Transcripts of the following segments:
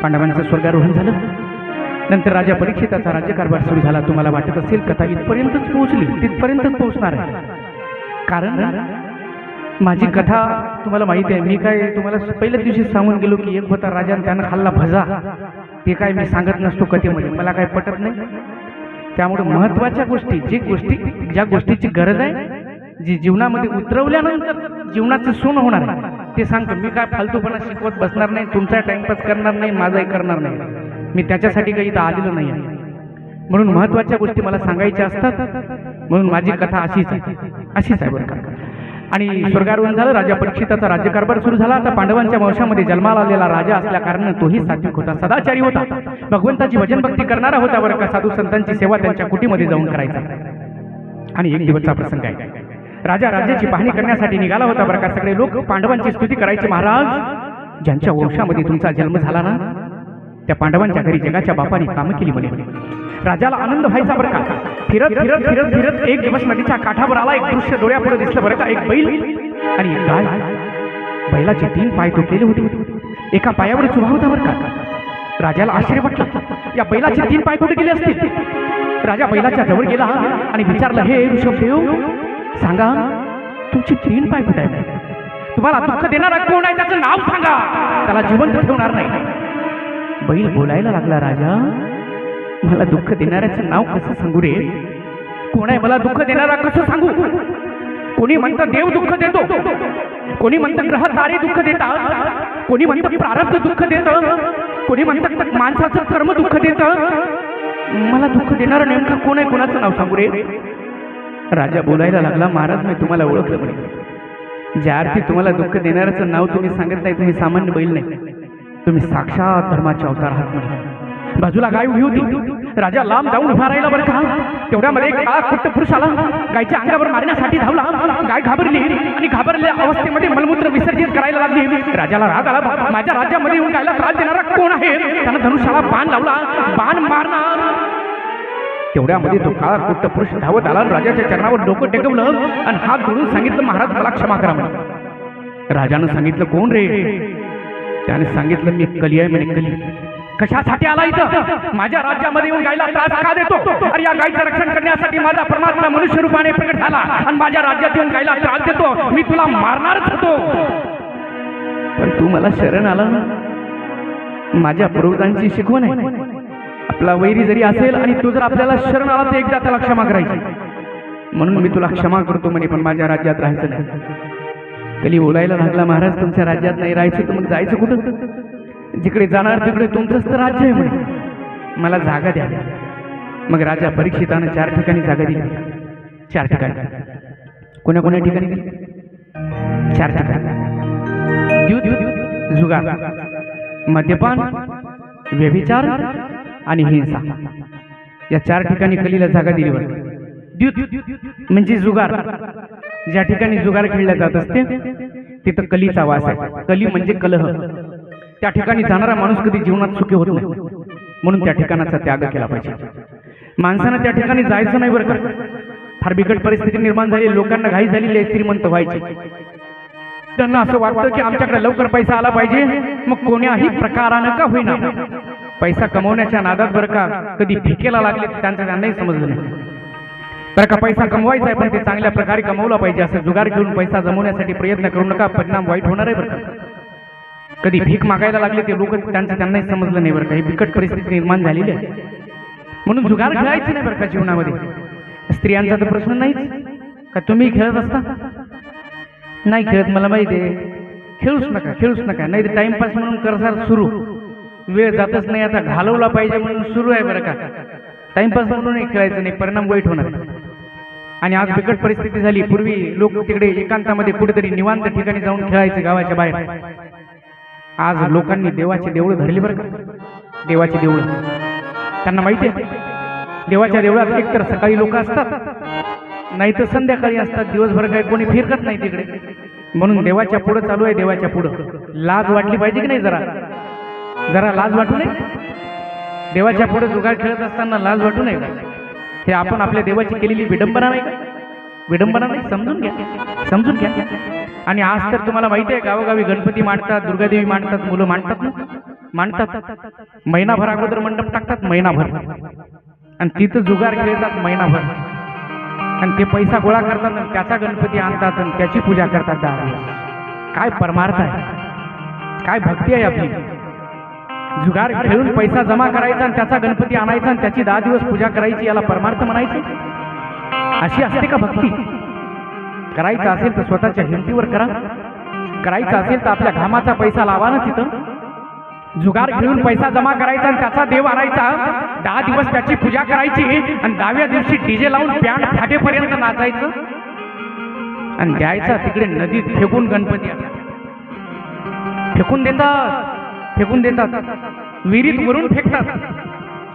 पांडवांचं स्वर्गारोहण झालं. नंतर राजा परीक्षिताचा राज्यकारभार सुरू झाला. तुम्हाला वाटत असेल कथा इथपर्यंतच पोहोचली, तिथपर्यंतच पोहोचणार आहे. कारण माझी कथा तुम्हाला माहिती आहे. मी काय तुम्हाला पहिल्याच दिवशी सांगून गेलो की एक होता राजा आणि त्यानं खाल्ला भजा. ते काय मी सांगत नसतो कथेमध्ये, मला काय पटत नाही. त्यामुळे महत्त्वाच्या गोष्टी, ज्या गोष्टीची गरज आहे, जी जीवनामध्ये उतरवल्यानंतर जीवनाचं सोनं होणार आहे, ते सांगतो. मी काय फालतूपणा शिकवत बसणार नाही, तुमचा टाइमपास करणार नाही, माझाही करणार नाही. मी त्याच्यासाठी काही इथं आलेलो नाही आहे. म्हणून महत्त्वाच्या गोष्टी मला सांगायच्या असतात. म्हणून माझी कथा अशीच आहे बरं का. आणि स्वर्गारोहण झालं. राजा परीक्षिताचा राज्यकारभार सुरू झाला. आता पांडवांच्या वंशामध्ये जन्माला आलेला राजा असल्या कारणाने तोही सात्विक होता, सदाचारी होता, भगवंताची भजन भक्ती करणारा होता बरं का. साधू संतांची सेवा त्यांच्या कुटीमध्ये जाऊन करायचा. आणि एक दिवसचा प्रसंग आहे. राजा राज्याची पाहणी करण्यासाठी निघाला होता बरं का. सगळे लोक पांडवांची स्तुती करायचे. महाराज, ज्यांच्या वंशामध्ये तुमचा जन्म झाला ना, त्या पांडवांच्या घरी जगाच्या बापाने कामं केली म्हणे. राजाला आनंद व्हायचा बरं का. फिरत फिरत फिरत फिरत एक दिवस नदीच्या काठावर आला. एक दृश्य डोळ्यापुढे दिसलं बरं का. एक बैल आणि एक गाय. बैलाचे 3 पाय तुटलेले होते, एका पायावर उभा होता बरं का. राजाला आश्चर्य वाटलं, या बैलाचे 3 पाय कुठे गेले असतील. राजा बैलाच्या जवळ गेला आणि विचारलं, हे ऋषभदेव, सांगा तुमचे 3 पाय कुठे आहेत? तुम्हाला दुःख देणारा कोण आहे, त्याचं नाव सांगा, त्याला जिवंत ठेवणार नाही. बैल बोलायला लागला, राजा, मला दुःख देणाऱ्याचं नाव कसं सांगू रे? कोण आहे मला दुःख देणारा, कसं सांगू? कोणी म्हणतं देव दुःख देतो, कोणी म्हणतं ग्रह तारे दुःख देतात, कोणी म्हणतं प्रारब्ध दुःख देतं, कोणी म्हणतं माणसाचं कर्म दुःख देतं. मला दुःख देणारा नेमका कोण आहे, कोणाचं नाव सांगू रे? राजा बोलायला लागला, महाराज, मी तुम्हाला ओळखलं म्हणे. ज्या अर्थी तुम्हाला दुःख देणाऱ्याचं नाव तुम्ही सांगत नाही, तुम्ही सामान्य बैल नाही, तुम्ही साक्षात धर्माचे अवतार आहात म्हणे. बाजूला गाय उभी होती. राजा लांब जाऊन उभा राहिला बरं का. तेवढ्यामध्ये एक काळा कुट्ट पुरुष आला, गायच्या अंगावर मारण्यासाठी धावला. गाय घाबरली आणि घाबरलेल्या अवस्थेमध्ये मलमूत्र विसर्जित करायला लागली. राजाला राग आला, माझ्या राज्यामध्ये येऊन गायला त्रास देणारा कोण आहे? त्यानं धनुष्याला बाण लावला, बाण मारणार. तेवढ्यामध्ये तो काळा कुट्ट पुरुष धावत आला, राजाच्या चरणावर डोकं टेकवलं आणि हात जोडून सांगितलं, महाराज, मला क्षमा करा म्हणे. राजानं सांगितलं, कोण रे? त्याने सांगितलं, मी कली आहे म्हणे. कली? कशासाठी आला इथं? माझ्या राज्यामध्ये येऊन गायला त्रास का देतो? अरे या गायचं रक्षण करण्यासाठी माझा परमात्मा मनुष्य रूपाने प्रकट झाला आणि माझ्या राज्यात येऊन गायला त्रास देतो. मी तुला मारणारच होतो, पण तू मला शरण आला ना. माझ्या पूर्वजांची शिकवण आहे, आपला वैरी जरी असेल आणि तू जर आपल्याला शरण आला तर एकदा त्याला क्षमा करायची. म्हणून मी तुला क्षमा करतो म्हणे, पण माझ्या राज्यात राहायचं नाही. कली बोलायला लागला, महाराज, तुमच्या राज्यात नाही राहायचं तर मग जायचं कुठं? जिकडे जाणार तिकडे तुमचंच तर राज्य आहे म्हणे, मला जागा द्या. मग राजा परीक्षितानं 4 ठिकाणी जागा दिली. 4 ठिकाणी. कोण्या ठिकाणी दिली? 4 ठिकाणी. द्यूत, जुगार, मद्यपान, व्यभिचार आणि हिंसा, या 4 ठिकाणी कलीला जागा दिली बरं. द्यूत म्हणजे जुगार. ज्या ठिकाणी जुगार खेळल्या जात असते तिथं कलीचा वास आहे. कली म्हणजे कलह. त्या ठिकाणी जाणारा माणूस कधी जीवनात सुखी होत नाही. म्हणून त्या ठिकाणाचा त्याग केला पाहिजे. माणसानं त्या ठिकाणी जायचं नाही बरं का. फार बिकट परिस्थिती निर्माण झाली, लोकांना घाई झालेली आहे श्रीमंत व्हायची. त्यांना असं वाटतं की आमच्याकडे लवकर पैसा आला पाहिजे, मग कोण्याही प्रकारानं का होईना पैसा कमवण्याच्या नादात बरं का कधी भिकेला लागले, त्यांनाही समजलं नाही बरं का. पैसा कमवायचा आहे, पण ते चांगल्या प्रकारे कमवला पाहिजे. असं जुगार घेऊन पैसा जमवण्यासाठी प्रयत्न करू नका, परिणाम वाईट होणार आहे बरं का. कधी भीक मागायला लागले ते लोक, त्यांनाही समजलं नाही बरं का. ही बिकट परिस्थिती निर्माण झालेली आहे. म्हणून जुगार खेळायचं नाही बरं का जीवनामध्ये. स्त्रियांचा तर प्रश्न नाहीच का. तुम्ही खेळत असता? नाही खेळत, मला माहिती आहे. खेळूच नका, नाही तर टाइमपास म्हणून करसार सुरू. वेळ जातच नाही, आता घालवला पाहिजे म्हणून सुरू आहे बरं का. टाइमपास म्हणूनही खेळायचं नाही, परिणाम वाईट होणार. आणि आज बिकट परिस्थिती झाली. पूर्वी लोक तिकडे एकांतामध्ये कुठेतरी निवांत ठिकाणी जाऊन खेळायचे गावाच्या बाहेर. आज लोकांनी देवाची देवळं धरली बरं का. देवाची देवळं, त्यांना माहिती आहे देवाच्या देवळात एकतर सकाळी लोक असतात, नाही तर संध्याकाळी असतात. दिवसभर काही कोणी फिरकत नाही तिकडे. म्हणून देवाच्या पुढं चालू आहे. देवाच्या पुढं लाज वाटली पाहिजे की नाही? जरा लाज वाटू नये. देवाच्या पुढे जुगार खेळत असताना लाज वाटू नये. हे आपण आपल्या देवाची केलेली विडंबना नाही का? विडंबना नाही, समजून घ्या. आणि आज तर तुम्हाला माहिती आहे गावोगावी गणपती मांडतात, दुर्गादेवी मांडतात, मुलं मांडतात ना. मांडतात, महिनाभर अगोदर मंडप टाकतात, महिनाभर, आणि तिथं जुगार खेळतात महिनाभर, आणि ते पैसा गोळा करतात आणि त्याचा गणपती आणतात आणि त्याची पूजा करतात 10 दिवस. काय परमार्थ आहे, काय भक्ती आहे आपली. जुगार खेळून पैसा जमा करायचा आणि त्याचा गणपती आणायचा आणि त्याची 10 दिवस पूजा करायची, याला परमार्थ म्हणायचं? अशी असते का भक्ती? करायचं असेल तर स्वतःच्या हिमतीवर करा, करायचं असेल तर आपल्या घामाचा पैसा लावा ना तिथं. जुगार खेळून पैसा जमा करायचा आणि त्याचा देव आणायचा, 10 दिवस त्याची पूजा करायची आणि 10व्या दिवशी डीजे लावून पॅन्ट फाटेपर्यंत नाचायचं आणि द्यायचा तिकडे नदीत फेकून. गणपती फेकून देतात, फेकून देतात, विहिरीत वरून फेकतात.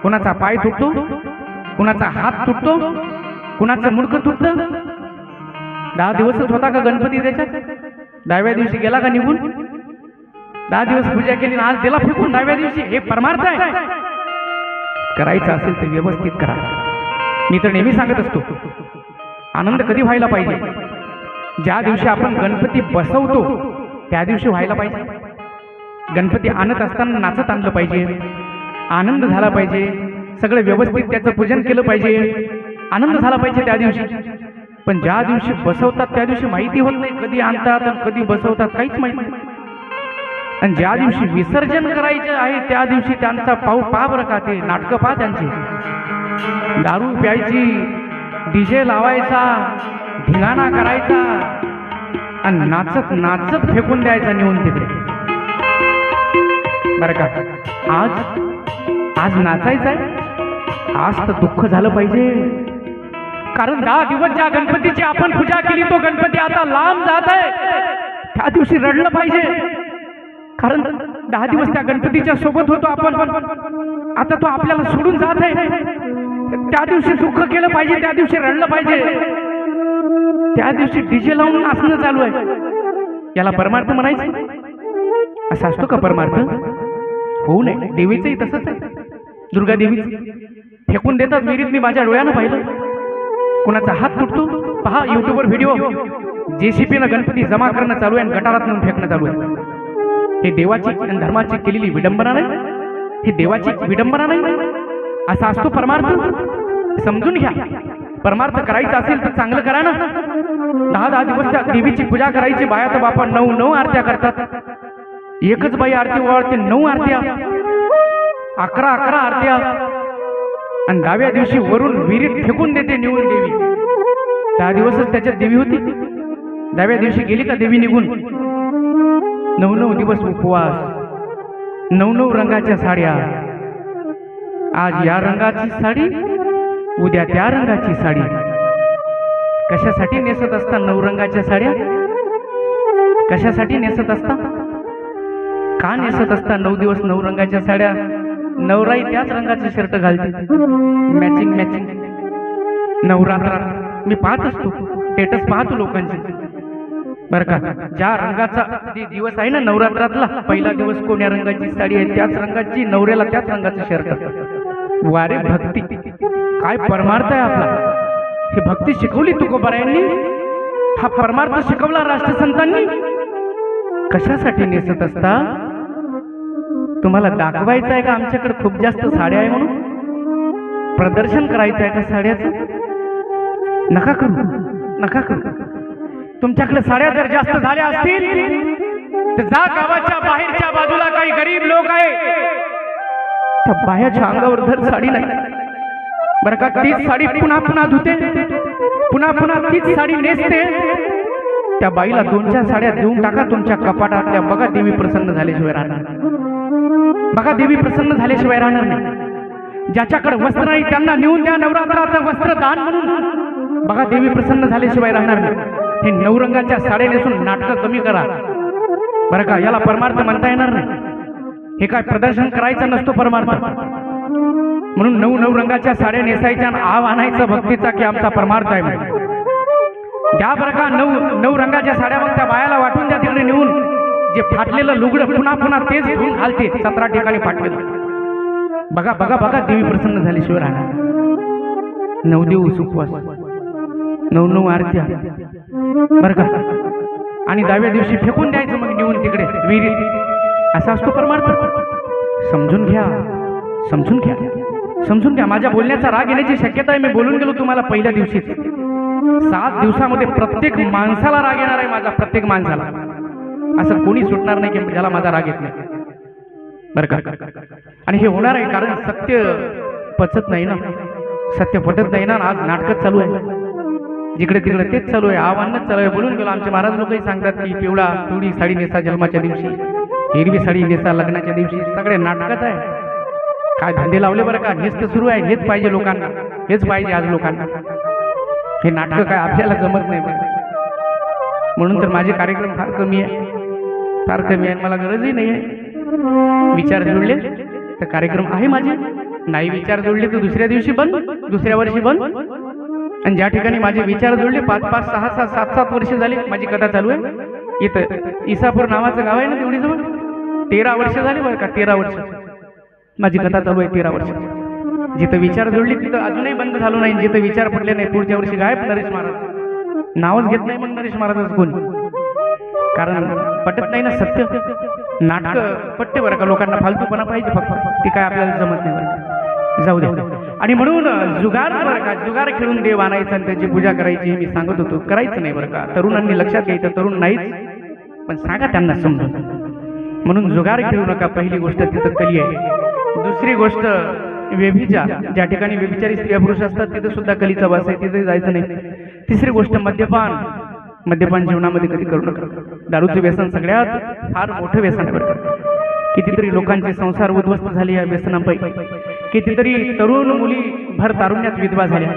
कुणाचा पाय तुटतो, कुणाचा हात तुटतो, कुणाचं मुडकं तुटतं. 10 दिवसच होता का गणपती त्याच्यात? 10व्या दिवशी गेला का निघून? 10 दिवस पूजा केली आणि आज दिला फेकून 10व्या दिवशी. हे परमार्थ आहे? करायचं असेल तर व्यवस्थित करा. मी तर नेहमी सांगत असतो, आनंद कधी व्हायला पाहिजे? ज्या दिवशी आपण गणपती बसवतो त्या दिवशी व्हायला पाहिजे. गणपती आणत असताना नाचत आणलं पाहिजे, आनंद झाला पाहिजे, सगळं व्यवस्थित त्याचं पूजन केलं पाहिजे, आनंद झाला पाहिजे त्या दिवशी. पण ज्या दिवशी बसवतात त्या दिवशी माहिती होत नाही कधी आणतात आणि कधी बसवतात, काहीच माहिती नाही. आणि ज्या दिवशी विसर्जन करायचं आहे त्या दिवशी त्यांचा पहा बरं का, ते नाटकं पहा त्यांची. दारू प्यायची, डीजे लावायचा, धिंगाणा करायचा आणि नाचत नाचत फेकून द्यायचा नेऊन तिथे. बरं का, आज नाचायचं आहे, आज तर दुःख झालं पाहिजे. कारण 10 दिवस ज्या गणपतीची आपण पूजा केली तो गणपती आता लांब जात आहे, त्या दिवशी रडलं पाहिजे. कारण 10 दिवस त्या गणपतीच्या सोबत होतो आपण, आता तो आपल्याला सोडून जात आहे, त्या दिवशी दुःख केलं पाहिजे, त्या दिवशी रडलं पाहिजे, त्या दिवशी डीजे लावून नाचणं चालू आहे. याला परमार्थ म्हणायचं? असा असतो का परमार्थ? होऊ नये. देवीचंही तसंच आहे. दुर्गा देवीच फेकून देतात विहिरीत, मी माझ्या डोळ्यानं पाहिलं. कुणाचा हात तुटतो, पहा युट्यूबवर व्हिडिओ, JCPनं गणपती जमा करणं चालू आहे आणि गटारात नेऊन फेकणं चालू आहे. हे देवाची आणि धर्माची केलेली विडंबना नाही? हे देवाची विडंबना नाही? असा असतो परमार्थ? समजून घ्या. परमार्थ करायचा असेल तर चांगलं करा ना. 10 दिवस त्या देवीची पूजा करायची. बाया तर बापा 9 आरत्या करतात. एकच बाई आरती ओवाळते, 9 आरत्या, 11 आरत्या, आणि 10व्या दिवशी वरून विहिरीत फेकून देते निघून देवी. 10 दिवसच त्याच्यात देवी होती. 10व्या दिवशी गेली का देवी निघून? 9 दिवस उपवास, 9 रंगाच्या साड्या, आज या रंगाची साडी, उद्या त्या रंगाची साडी. कशासाठी नेसत असता 9 रंगाच्या साड्या? कशासाठी नेसत असता? का नेसत असता 9 दिवस 9 रंगाच्या साड्या? नवराई त्याच रंगाचे शर्ट घालते, मॅचिंग. नवरात्रात मी पाहत असतो, स्टेटस पाहतो लोकांचे, बरं का. ज्या रंगाचा दिवस आहे ना नवरात्रातला, पहिला दिवस कोण्या रंगाची साडी आहे त्याच रंगाची, नवऱ्याला त्याच रंगाचं शर्ट. वारे भक्ती, काय परमार्थ आहे आपला. ही भक्ती शिकवली तुकोबारायांनी, हा परमार्थ शिकवला राष्ट्रसंतांनी. कशासाठी नेसत असता? तुम्हाला दाखवायचं आहे का आमच्याकडे खूप जास्त साड्या आहे म्हणून? प्रदर्शन करायचं आहे का साड्याचं? नका करू. तुमच्याकडे साड्या जर जास्त झाल्या असतील तर जा गावाच्या बाहेरच्या बाजूला काही गरीब लोक आहे, त्या बायाच्या अंगावर जर साडी नाही, बरं का, तीच साडी पुन्हा धुते, पुन्हा तीच साडी नेसते, त्या बाईला 2-4 साड्या देऊन टाका तुमच्या कपाटातल्या. बघा देवी प्रसन्न झाल्याशिवाय राहणार. बघा देवी प्रसन्न झाल्याशिवाय राहणार नाही. ज्याच्याकडे वस्त्र नाही त्यांना नेऊन द्या नवरात्रात वस्त्र दान म्हणून. बघा देवी प्रसन्न झाल्याशिवाय राहणार नाही. हे 9 रंगाच्या साड्या नेसून नाटकं कमी करा, बरं का. याला परमार्थ म्हणता येणार नाही. हे काय प्रदर्शन करायचं नसतो परमार्थ. म्हणून 9 रंगाच्या साड्या नेसायच्या आणि आव आणायचं भक्तीचा की आमचा परमार्थ आहे म्हणून. द्या बरं का 9 रंगाच्या साड्या, मग त्या बायाला वाटून द्या तिकडे नेऊन. जे फाटलेलं लुगडं पुन्हा तेच घेऊन घालते, 17 ठिकाणी फाटलेलं. बघा देवी प्रसन्न झाल्याशिवाय राहणार. 9 दिवस उपवास, 9 आरत्या, बरं का. आणि 10व्या दिवशी फेकून द्यायचं मग नेऊन तिकडे विहिरीत. असा असतो परमार्थ? समजून घ्या, समजून घ्या, समजून घ्या. माझ्या बोलण्याचा राग येण्याची शक्यता आहे. मी बोलून गेलो तुम्हाला पहिल्या दिवशीच. 7 दिवसामध्ये प्रत्येक माणसाला राग येणार आहे माझा, प्रत्येक माणसाला. असं कोणी सुटणार नाही की ज्याला माझा राग येत नाही, बरं का. आणि हे होणार आहे कारण सत्य पचत नाही ना, सत्य पटत नाही ना. आज नाटकच चालू आहे, जिकडे तिकडे तेच चालू आहे, आव्हानच चालू आहे. बोलून गेलो. आमचे महाराज लोकही सांगतात की पिवळी साडी नेसा जन्माच्या दिवशी, हिरवी साडी नेसा लग्नाच्या दिवशी. सगळे नाटकच आहे. काय धंदे लावले बरं का, हेच तर सुरू आहे. हेच पाहिजे लोकांना, हेच पाहिजे आज लोकांना. हे नाटक काय आपल्याला जमत नाही बरं. म्हणून तर माझे कार्यक्रम फार कमी आहे, फार कमी आहे. मला गरजही नाही आहे. विचार जुळले तर कार्यक्रम आहे माझे, नाही विचार जुळले तर दुसऱ्या दिवशी बंद, दुसऱ्या वर्षी बंद. आणि ज्या ठिकाणी माझे विचार जुळले 5-5, 6-6, 7-7 वर्ष झाले माझी कथा चालू आहे. इथं इसापूर नावाचं गाव आहे ना तेवढी जवळ, 13 वर्ष झाली बरं का. 13 वर्ष माझी कथा चालू आहे, 13 वर्ष. जिथं विचार जुळले तिथं अजूनही बंद झालो नाही. जिथं विचार पडले नाही पुढच्या वर्षी गायब नरेश महाराज. नावच घेत नाही मग नरेश महाराजच कोण, कारण पटत नाही ना सत्य. नाटक पटते बरं का लोकांना, फालतूपणा पाहिजे फक्त, ते काय आपल्याला जमत नाही बरं का. जाऊ दे. आणि म्हणून जुगार बरं का, जुगार खेळून देव आणायचा आणि त्याची पूजा करायची हे मी सांगत होतो. करायचं नाही बरं का. तरुणांनी लक्षात घ्यायचं, तरुण नाहीच पण सांगा त्यांना समजून. म्हणून जुगार खेळू नका. पहिली गोष्ट तिथं कली आहे. दुसरी गोष्ट व्यभिचार, ज्या ठिकाणी व्यभिचारी स्त्रिया पुरुष असतात तिथं सुद्धा कलीचा वास आहे, तिथे जायचं नाही. तिसरी गोष्ट मद्यपान. मद्यपान जीवनामध्ये कधी करू नका. दारूचं व्यसन सगळ्यात फार मोठं व्यसन आहे बरं का. कितीतरी लोकांचे संसार उद्ध्वस्त झाले या व्यसनांपैकी. कितीतरी तरुण मुली भर तारुण्यात विधवा झाल्या,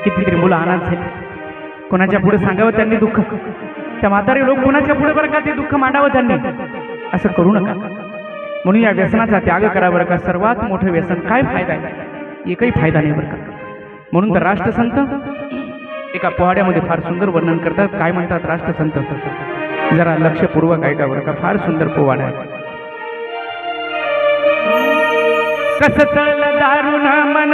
कितीतरी मुलं अनाथ झाली. कोणाच्या पुढे सांगावं त्यांनी दुःख, त्या म्हातारे लोक कोणाच्या पुढे बरं का ते दुःख मांडावं त्यांनी. असं करू नका. म्हणून या व्यसनाचा त्याग करा बरं का. सर्वात मोठं व्यसन काय फायदा आहे, एकही फायदा नाही बरं का. म्हणून तर राष्ट्रसंत एका पोवाड्यामध्ये फार सुंदर वर्णन करतात. काय म्हणतात राष्ट्रसंत, जरा लक्षपूर्वक ऐका बरं का. फार सुंदर पोवाडा आहे. कस चल दारुण मन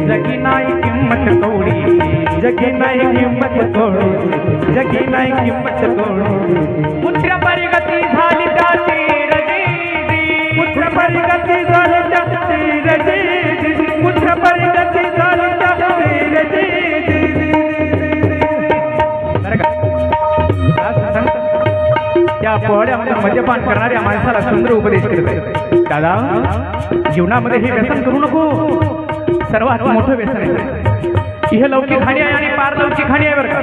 जगी नाही किंमत थोडी, जगी नाही किंमत थोडी, जगी नाही किंमत थोडी. पुत्र परिगती झाली त्याची रजी, पुत्र परिगती झाली त्याची रजी, पुत्र परिगती झाली त्याची रजी. त्या पोहड्यामध्ये मद्यपान करणाऱ्या माणसाला सुंदर उपदेश करतात. दादा, जीवनामध्ये हे व्यसन करू नको. सर्वात मोठं व्यसन आहे. इह लौकिक हानी आहे आणि पारलौकिक हानी आहे बरं का.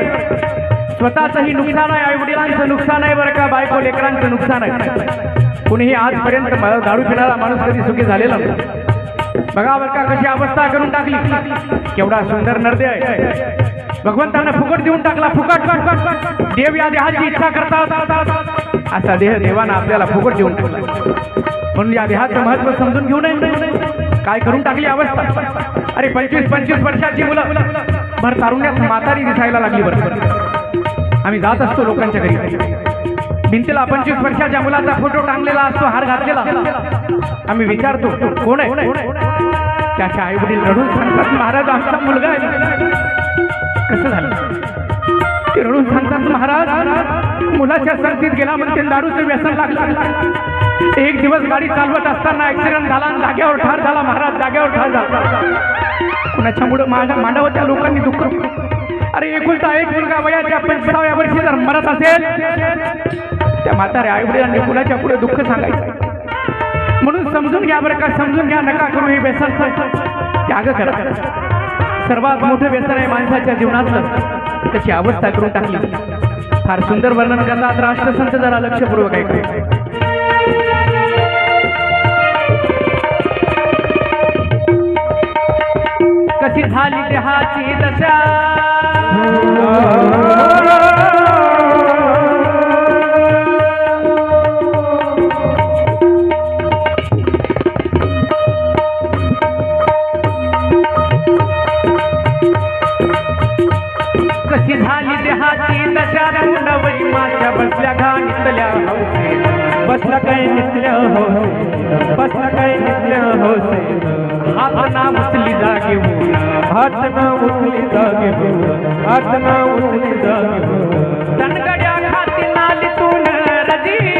स्वतःचंही नुकसान आहे, आई वडिलांचं नुकसान आहे बरं का, बायको लेकरांचं नुकसान आहे. कुणीही आजपर्यंत दारू पिणारा माणूस कधी सुखी झालेला बघा बरं का. कशी अवस्था करून टाकली. केवढा सुंदर नरदे आहे. भगवंतानं फुकट देऊन टाकला. फुकट. देव या देहाची इच्छा करतात, असा देह देवानं आपल्याला फुकट देऊन टाकला. म्हणून या देहाचं महत्व समजून घेऊ नये. काय करून टाकली अवस्था. अरे 25-25 वर्षाची मुलं भर तारुण्यात म्हातारी दिसायला लागली बरोबर. आम्ही जात असतो लोकांच्या घरी, भिंतीला 25 वर्षाच्या मुलाचा फोटो टांगलेला असतो, हार घातलेला. आम्ही विचारतो कोण आहे, त्याचे आई वडील रडून सांगतात महाराज आमचा मुलगा आहे. कसं झालं ते रडून सांगतात महाराज मुलाच्या संगतीत गेला म्हणते दारूचं व्यसन लागलं. एक दिवस गाडी चालवत असताना ऍक्सिडेंट झाला आणि जाग्यावर ठार झाला. महाराज जाग्यावर ठार झाला. कुणाच्यामुळे मांडावं त्या लोकांनी दुःख. अरे एकुलता एक मुलगा वयाच्या 25व्या वर्षी जर मरत असेल त्या म्हाताऱ्या आई वडिलांनी मुलाच्या पुढे दुःख सांगायचं. म्हणून समजून घ्या बरं का, समजून घ्या, नका करू हे व्यसन, त्याग करा. सर्वात मोठं व्यसन आहे माणसाच्या जीवनातलं, त्याची अवस्था करून टाकली. फार सुंदर वर्णन करतात राष्ट्रसंत, जरा लक्षपूर्वक ऐका. कशी झाली देहाची दशा, कशी झाली देहाची दशा, तोंडावरी माझ्या बसल्या घाणीतल्या हौसे, बसला काय निसल्या हौसे, बसला काय निसल्या हौसे. हात ना उचली जागे होऊन, हात ना उचली जागे होऊन, हात ना उचली जागे होऊन. तणगड्या खाती नालीतून रजीजी,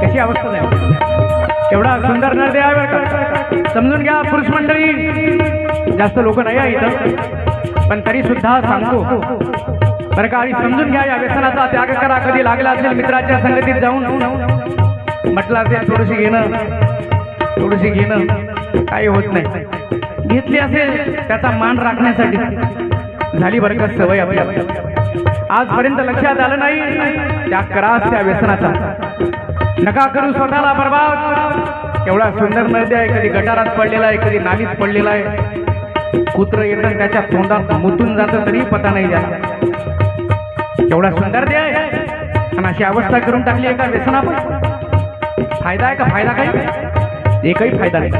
कशी अवस्था नाही. एवढा सुंदर नरदे आहे का, समजून घ्या पुरुष मंडळी. जास्त लोक नाही आहे इथं, पण तरी सुद्धा सांगतो बरं का. आणि समजून घ्या या व्यसनाचा त्याग करा. कधी लागला असेल मित्राच्या संगतीत जाऊन म्हटलं असेल थोडीशी घेणं काही होत नाही, घेतली असेल त्याचा मान राखण्यासाठी झाली बरं का सवय आपल्याला. आजपर्यंत लक्षात आलं नाही, त्याग करा त्या व्यसनाचा. नका करू स्वतःला बर्बाद. एवढा सुंदर नदी आहे, कधी गटारात पडलेला आहे, कधी नालीत पडलेला आहे. कुत्र येतं त्याच्या तोंडात मुतून जातं तरी पता नाही झाला. एवढा सुंदर दे आहे आणि अशी अवस्था करून टाकली एका व्यसनावर. फायदा आहे का, फायदा काही एकही फायदा नाही.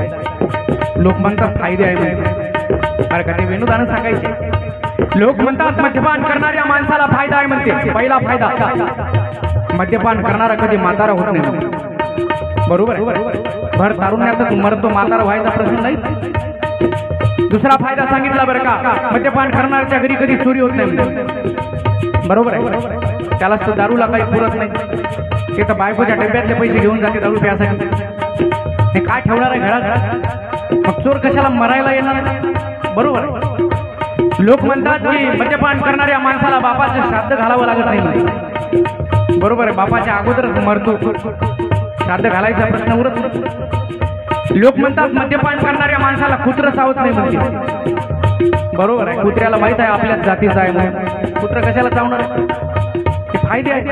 लोक म्हणतात फायदे आहे बरं का, ते विनोदानं सांगायचे. लोक म्हणतात मद्यपान करणाऱ्या माणसाला फायदा आहे म्हणते. पहिला फायदा, मद्यपान करणारा कधी म्हातारा होत नाही. बरोबर आहे, भर तारुण्यातच मरतो, म्हातारा व्हायचा प्रश्न नाही. दुसरा फायदा सांगितला बरं का, मद्यपान करणाऱ्याच्या घरी कधी चोरी होत नाही. बरोबर आहे, त्याला दारूला काही पुरत नाही. ते तर बायकोच्या डब्यातले पैसे घेऊन जाते दारू प्यासाठी. हे काय ठेवणार आहे घरात, मग चोर कशाला मरायला येणार. बरोबर आहे. लोक म्हणतात की मद्यपान करणाऱ्या माणसाला बापाचे श्राद्ध घालावं लागत नाही. बरोबर आहे, बापाच्या अगोदरच मरतो, श्राद्ध घालायचा प्रश्न उरत नाही. लोक म्हणतात मद्यपान करणाऱ्या माणसाला कुत्र चावत नाही म्हणजे. बरोबर आहे, कुत्र्याला माहित आहे आपल्याच जातीचा आहे म्हणून कुत्र कशाला चावणार. हे फायदे आहेत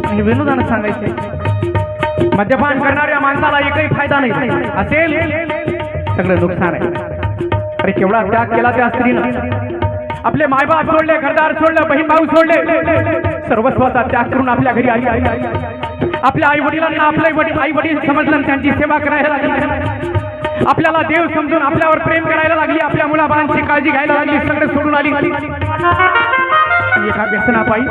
आणि विनोदानं सांगायचे. मद्यपान करणाऱ्या माणसाला एकही फायदा नाही असेल, सगळं नुकसान आहे. अरे केवढा त्याग केला त्या स्त्रीनं. आपले मायबाप सोडले, घरदार सोडलं, बहीण भाऊ सोडले, सर्वस्वाचा त्याग करून आपल्या घरी आली. आपल्या आई वडिलांना आपले आई वडील समजलं, त्यांची सेवा करायला लागली. आपल्याला देव समजून आपल्यावर प्रेम करायला लागली. आपल्या मुलाबाळांची काळजी घ्यायला लागली. सगळं सोडून आली. एका व्यसनापायी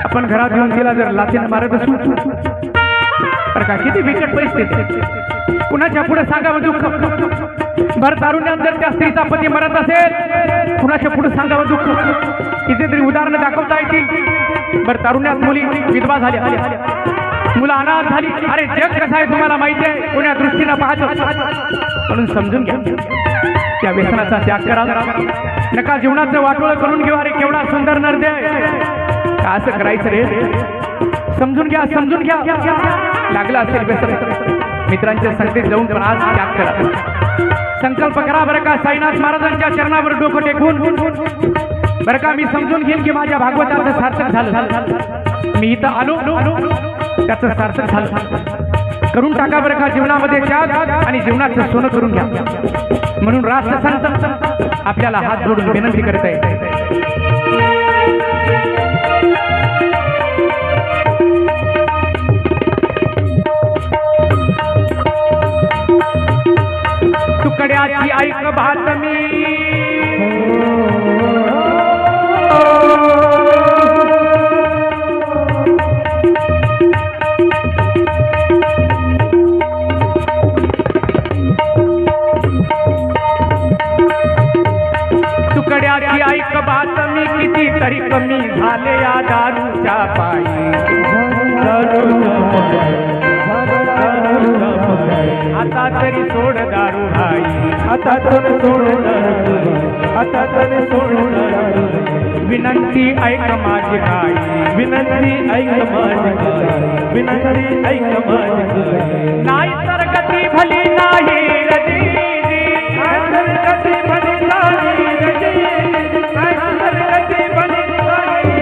आपण घरात घेऊन तिला जर लाचेने मारत असू तर का किती बिकट परिस्थिती. कुणाच्या पुढे सांगावं दुःख. भर तारुण्यात जर त्या स्त्रीचा पती मरत असेल, कुणाच्या पुढे सांगावं दुःख. कितीतरी उदाहरणं दाखवता येतील. भर तारुण्यात मुली विधवा झाल्या, मुलं अनाथ झाली. अरे जग कसं आहे तुम्हाला माहिती आहे, कोण्या दृष्टीनं पाहतो. म्हणून समजून घ्या, त्या व्यसनाचा त्याग करा. नका जीवनाचं वाटोळं करून घेऊ. अरे केवढा सुंदर नरदे का असं करायचं रे. समजून घ्या, समजून घ्या. लागलं असेल व्यसन, मित्रांच्या संगतीत जाऊन पण आज त्याग करा. संकल्प करा बरं का, साईनाथ महाराजांच्या चरणावर डोकं टेकून बरं का. मी समजून घेईन की माझ्या भागवताचं सार्थक झालं. मी इथं आलो त्याचं सार्थक झालं. करून टाका बरं का जीवनामध्ये त्याग आणि जीवनाचं सोनं करून घ्या. म्हणून राष्ट्रसंत आपल्याला हात जोडून विनंती करत आहे. तुकड्याची ऐक बातमी तुकड्याची ऐक बातमी किती तरी कमी झाले या दारूच्या पायी आता तरी सोड दारू भाई आता तरी सोड दारू आता तरी सोड दारू विनंती ऐक माझी काय विनंती ऐक माझी विनंती ऐक माझी नाही तर गती भली नाही रजी गती भली नाही रजी गती भली नाही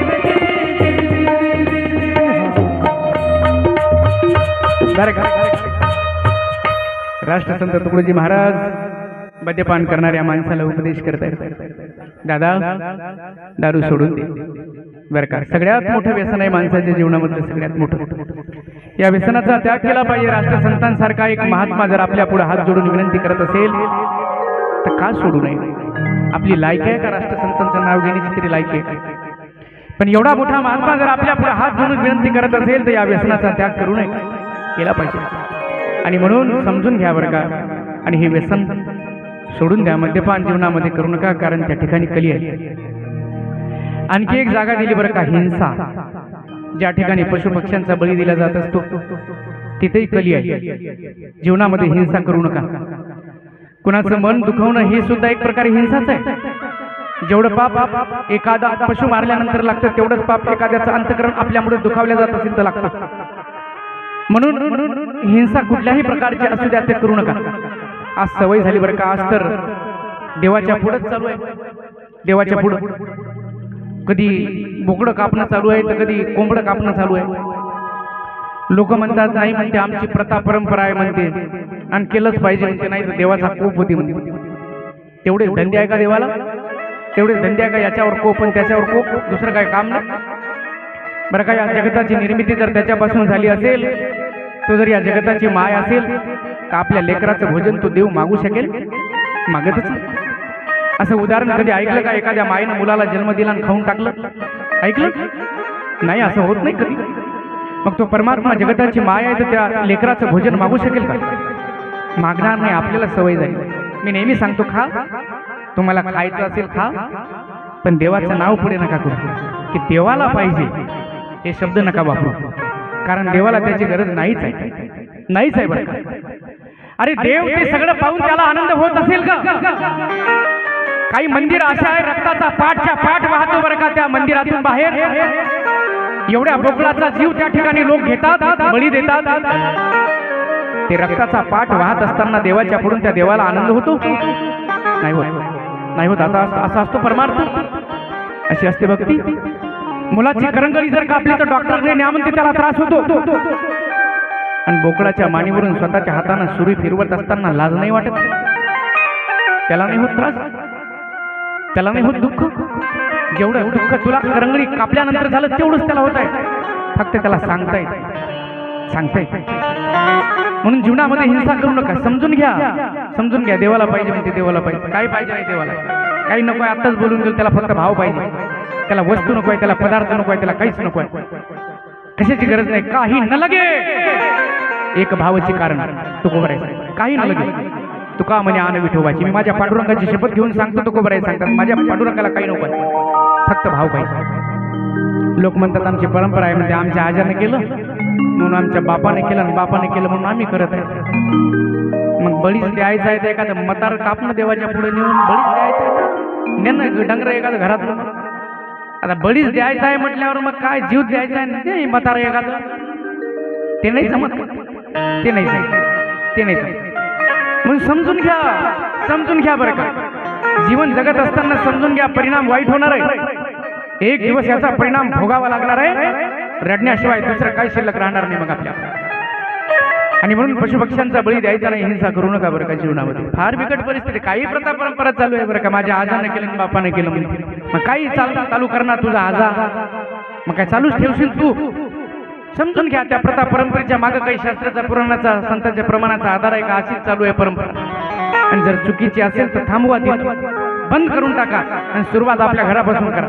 राष्ट्रसंत तुकडोजी महाराज मद्यपान करणाऱ्या माणसाला उपदेश करतायत दादा दारू सोडून दे बरं का. सगळ्यात मोठं व्यसन आहे माणसाच्या जीवनामधलं सगळ्यात मोठं. या व्यसनाचा त्याग केला पाहिजे. राष्ट्रसंतांसारखा एक महात्मा जर आपल्या पुढे हात जोडून विनंती करत असेल तर का सोडू नये. आपली लायक आहे का राष्ट्रसंतांचं नाव घेण्याची तरी लायक आहे. पण एवढा मोठा महात्मा जर आपल्या पुढे हात जोडून विनंती करत असेल तर या व्यसनाचा त्याग करू नये केला पाहिजे. आणि म्हणून समजून घ्या बरं का. आणि हे व्यसन सोडून द्या. मद्यपान जीवनामध्ये करू नका कारण त्या ठिकाणी कली आहे. आणखी एक जागा दिली बरं का हिंसा. ज्या ठिकाणी पशुपक्ष्यांचा बळी दिला जात असतो तिथेही कली आहे. जीवनामध्ये हिंसा करू नका. कुणाचं मन दुखवणं हे सुद्धा एक प्रकारे हिंसाच आहे. जेवढं पाप एखादा पशु मारल्यानंतर लागतं तेवढंच पाप एखाद्याचं अंतःकरण आपल्यामुळे दुखावल्या जात असेल तर लागतं. म्हणून हिंसा कुठल्याही प्रकारची असू द्या ते करू नका. आज सवय झाली बरं का. आज तर देवाच्या पुढंच चालू आहे. देवाच्या पुढं कधी बोकडं कापणं चालू आहे तर कधी कोंबडं कापणं चालू आहे. लोक म्हणतात नाही म्हणते आमची प्रथा परंपरा आहे म्हणते आणि केलंच पाहिजे म्हणते नाही तर देवाचा कोप होती म्हणते. तेवढेच धंदे आहे का देवाला. तेवढेच धंदे आहे का याच्यावर कोप आणि त्याच्यावर कोप. दुसरं काय काम नाही बरं का. या जगताची निर्मिती जर त्याच्यापासून झाली असेल तो जर या जगताची माय असेल तर आपल्या लेकराचं भोजन तो देव मागू शकेल. मागतच नाही. असं उदाहरण कधी ऐकलं का. एखाद्या माईनं मुलाला जन्म दिला आणि खाऊन टाकलं. ऐकलं नाही. असं होत नाही कधी. मग तो परमात्मा जगताची माय आहे तर त्या लेकराचं भोजन मागू शकेल का. मागणार नाही. आपल्याला सवय झाली. मी नेहमी सांगतो खा. तुम्हाला खायचं असेल खा पण देवाचं नाव पुढे नका करू की देवाला पाहिजे हे शब्द नका वापरू. कारण देवाला त्याची गरज नाहीच आहे. नाहीच आहे बरं का. अरे देव ते सगळं पाहून त्याला आनंद होत असेल का. काही मंदिर अशा आहे रक्ताचा पाठच्या पाठ वाहतो बरं का. त्या मंदिरातून बाहेर एवढ्या बोकडाचा जीव त्या ठिकाणी लोक घेतात बळी देतात. ते रक्ताचा पाठ वाहत असताना देवाच्या पुढून त्या देवाला आनंद होतो नाही होत. नाही होत. आता असा असतो परमार्थ. अशी असते भक्ती. मुलाची करंगळी जर कापली तर डॉक्टरने न्या म्हणते त्याला त्रास होतो. आणि बोकडाच्या मानेवरून स्वतःच्या हाताने सुरी फिरवत असताना लाज नाही वाटत. त्याला नाही होत त्रास. त्याला नाही होत दुःख. जेवढं दुःख तुला करंगळी कापल्यानंतर झालं तेवढंच त्याला होत आहे. फक्त त्याला सांगता येत. म्हणून जीवनामध्ये हिंसा करू नका. समजून घ्या. समजून घ्या. देवाला पाहिजे म्हणते देवाला पाहिजे. काय पाहिजे नाही देवाला. काही नको आहे. आत्ताच बोलून गेलो. त्याला फक्त भाव पाहिजे. त्याला वस्तू नको आहे. त्याला पदार्थ नको आहे. त्याला काहीच नको आहे. कशाची गरज नाही. काही न लगे एक भावाची कारण तुकोबर आहे. काही न लगे. तुका म्हणे आन विठोबाची. मी माझ्या पांडुरंगाची शपथ घेऊन सांगतो तुकोबर आहे सांगतात माझ्या पांडुरंगाला काही नको आहे. फक्त भाव पाहिजे. लोक म्हणतात आमची परंपरा आहे म्हणजे आमच्या आजाने केलं म्हणून आमच्या बापाने केलं आणि बापाने केलं म्हणून आम्ही करत आहे. मग बळीच द्यायचं आहे तर एखादं मतार कापणं देवाच्या पुढे नेऊन बळीच द्यायचं आहे. नेन डंगर एखादं घरात. आता बळीच द्यायचं आहे म्हटल्यावर मग काय जीव द्यायचा आहे मतार एखादं. ते नाही जमत. ते नाही ते नाही. म्हणून समजून घ्या. समजून घ्या बरं का. जीवन जगत असताना समजून घ्या परिणाम वाईट होणार आहे. एक दिवस याचा परिणाम भोगावा लागणार आहे. रडण्याशिवाय दुसरं काही शिल्लक राहणार नाही मग आपल्या. आणि म्हणून पशुपक्ष्यांचा बळी द्यायचा नाही. हिंसा करू नका बरं का. जीवनामध्ये फार बिकट परिस्थिती. काही प्रथा परंपरा चालू आहे बरं का. माझ्या आजाने केलं आणि बापाने केलं म्हणते. मग काही चालू करणार तुझा आजा. मग काय चालूच ठेवशील तू. समजून घ्या. त्या प्रथा परंपरेच्या मागे काही शास्त्राचा पुराणाचा संतांच्या प्रमाणाचा आधार आहे का. अशीच चालू आहे परंपरा. आणि जर चुकीची असेल तर थांबवा ती बंद करून टाका आणि सुरुवात आपल्या घरापासून करा.